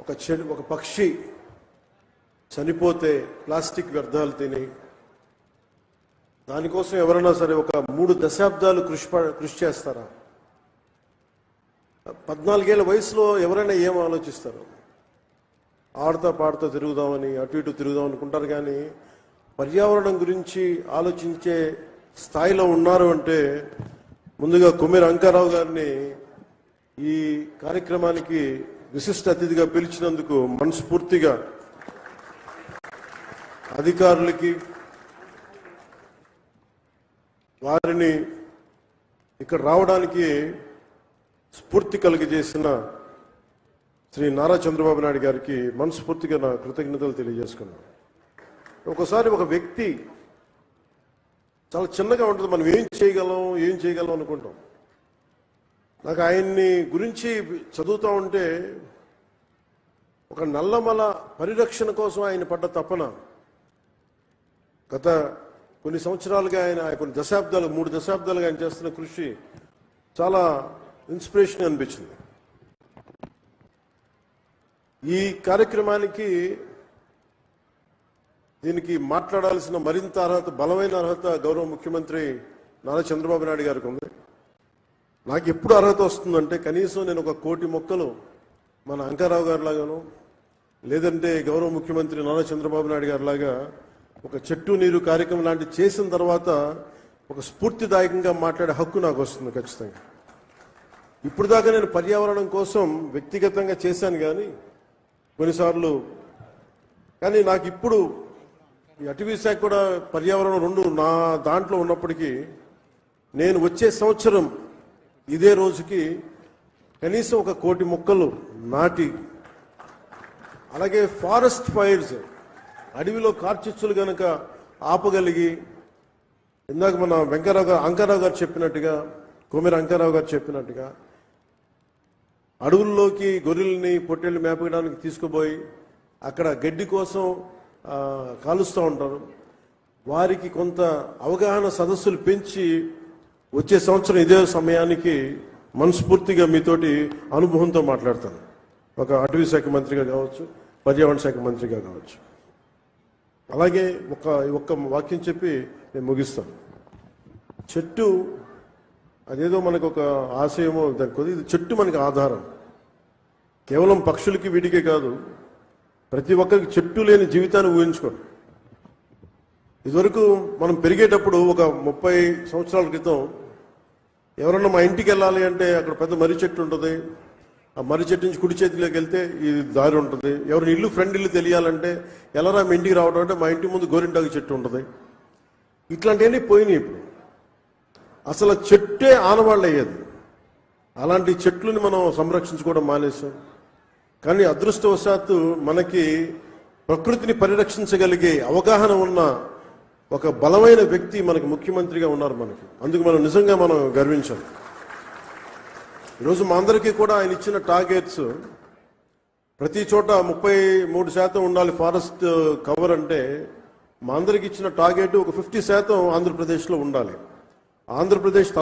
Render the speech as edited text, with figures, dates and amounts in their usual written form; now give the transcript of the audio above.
ఒక పక్షి చనిపోతే ప్లాస్టిక్ వ్యర్థాలు తిని దానికోసం ఎవరైనా సరే ఒక 3 దశాబ్దాలు కృషి చేస్తారా? 14 ఏళ్ల వయసులో ఎవరైనా ఏం ఆలోచిస్తారు? ఆడుతా పాడుతూ తిరుగుదామని, అటు ఇటు తిరుగుదాం అనుకుంటారు. కానీ పర్యావరణం గురించి ఆలోచించే స్థాయిలో ఉన్నారు అంటే ముందుగా కొమ్మెర అంకారావు గారిని ఈ కార్యక్రమానికి విశిష్ట అతిథిగా పిలిచినందుకు మనస్ఫూర్తిగా అధికారులకి, వారిని ఇక్కడ రావడానికి స్ఫూర్తి కలిగజేసిన శ్రీ నారా చంద్రబాబు నాయుడు గారికి మనస్ఫూర్తిగా నా కృతజ్ఞతలు తెలియజేసుకున్నాను. ఒకసారి ఒక వ్యక్తి చాలా చిన్నగా ఉంటుంది, మనం ఏం చేయగలం అనుకుంటాం. నాకు ఆయన్ని గురించి చదువుతూ ఉంటే ఒక నల్లమల పరిరక్షణ కోసం ఆయన పడ్డ తపన, గత కొన్ని సంవత్సరాలుగా ఆయన కొన్ని దశాబ్దాలు 3 దశాబ్దాలుగా ఆయన చేస్తున్న కృషి చాలా ఇన్స్పిరేషన్ అనిపించింది. ఈ కార్యక్రమానికి దీనికి మాట్లాడాల్సిన మరింత అర్హత, బలమైన అర్హత గౌరవ ముఖ్యమంత్రి నారా చంద్రబాబు నాయుడు గారికి ఉంది. నాకు ఎప్పుడు అర్హత వస్తుందంటే కనీసం నేను ఒక 1 కోటి మొక్కలు మన అంకారావు గారి లాగాను, లేదంటే గౌరవ ముఖ్యమంత్రి నారా చంద్రబాబు నాయుడు గారి లాగా ఒక చెట్టు నీరు కార్యక్రమం లాంటివి చేసిన తర్వాత ఒక స్ఫూర్తిదాయకంగా మాట్లాడే హక్కు నాకు వస్తుంది ఖచ్చితంగా. ఇప్పుడు దాకా నేను పర్యావరణం కోసం వ్యక్తిగతంగా చేశాను కానీ కొన్నిసార్లు, కానీ నాకు ఇప్పుడు ఈ అటవీ శాఖ కూడా పర్యావరణం 2 నా దాంట్లో ఉన్నప్పటికీ నేను వచ్చే సంవత్సరం ఇదే రోజుకి కనీసం ఒక 1 కోటి మొక్కలు నాటి, అలాగే ఫారెస్ట్ ఫైర్స్, అడవిలో కార్చిచ్చులు కనుక ఆపగలిగి, ఇందాక మన అంకారావు గారు చెప్పినట్టుగా, కొమ్మెర అంకారావు గారు చెప్పినట్టుగా అడవుల్లోకి గొర్రెల్ని పొట్టేళ్ళు మేపడానికి తీసుకుపోయి అక్కడ గడ్డి కోసం కాలుస్తూ ఉంటారు. వారికి కొంత అవగాహన సదస్సులు పెంచి వచ్చే సంవత్సరం ఇదే సమయానికి మనస్ఫూర్తిగా మీతోటి అనుభవంతో మాట్లాడతాను. ఒక అటవీ శాఖ మంత్రిగా కావచ్చు, పర్యావరణ శాఖ మంత్రిగా కావచ్చు. అలాగే ఒక్క వాక్యం చెప్పి నేను ముగిస్తాను. చెట్టు అదేదో మనకు ఒక ఆశయమో దానికి, ఇది చెట్టు మనకి ఆధారం. కేవలం పక్షులకి వీటికే కాదు, ప్రతి ఒక్కరికి చెట్టు లేని జీవితాన్ని ఊహించుకోండి. ఇదివరకు మనం పెరిగేటప్పుడు ఒక 30 సంవత్సరాల క్రితం ఎవరన్నా మా ఇంటికి వెళ్ళాలి అంటే అక్కడ పెద్ద మర్రి చెట్టు ఉంటుంది. ఆ మర్రి చెట్టు నుంచి కుడి చేతిలోకి వెళ్తే ఈ దారి ఉంటుంది. ఎవరిని ఇల్లు ఫ్రెండ్ ఇల్లు తెలియాలంటే ఎలారా మీ ఇంటికి రావడం అంటే మా ఇంటి ముందు గోరింటాకు చెట్టు ఉంటుంది. ఇట్లాంటివన్నీ పోయినాయి. ఇప్పుడు అసలు చెట్టే ఆనవాళ్ళు అయ్యేది. అలాంటి చెట్లని మనం సంరక్షించుకోవడం మానేసాం. కానీ అదృష్టవశాత్తు మనకి ప్రకృతిని పరిరక్షించగలిగే అవగాహన ఉన్న ఒక బలమైన వ్యక్తి మనకి ముఖ్యమంత్రిగా ఉన్నారు మనకి. అందుకు మనం నిజంగా మనం గర్వించాలి. ఈరోజు మా అందరికీ కూడా ఆయన ఇచ్చిన టార్గెట్స్, ప్రతి చోట 33% ఉండాలి ఫారెస్ట్ కవర్ అంటే, మా అందరికి ఇచ్చిన టార్గెట్ ఒక 50% ఆంధ్రప్రదేశ్లో ఉండాలి. ఆంధ్రప్రదేశ్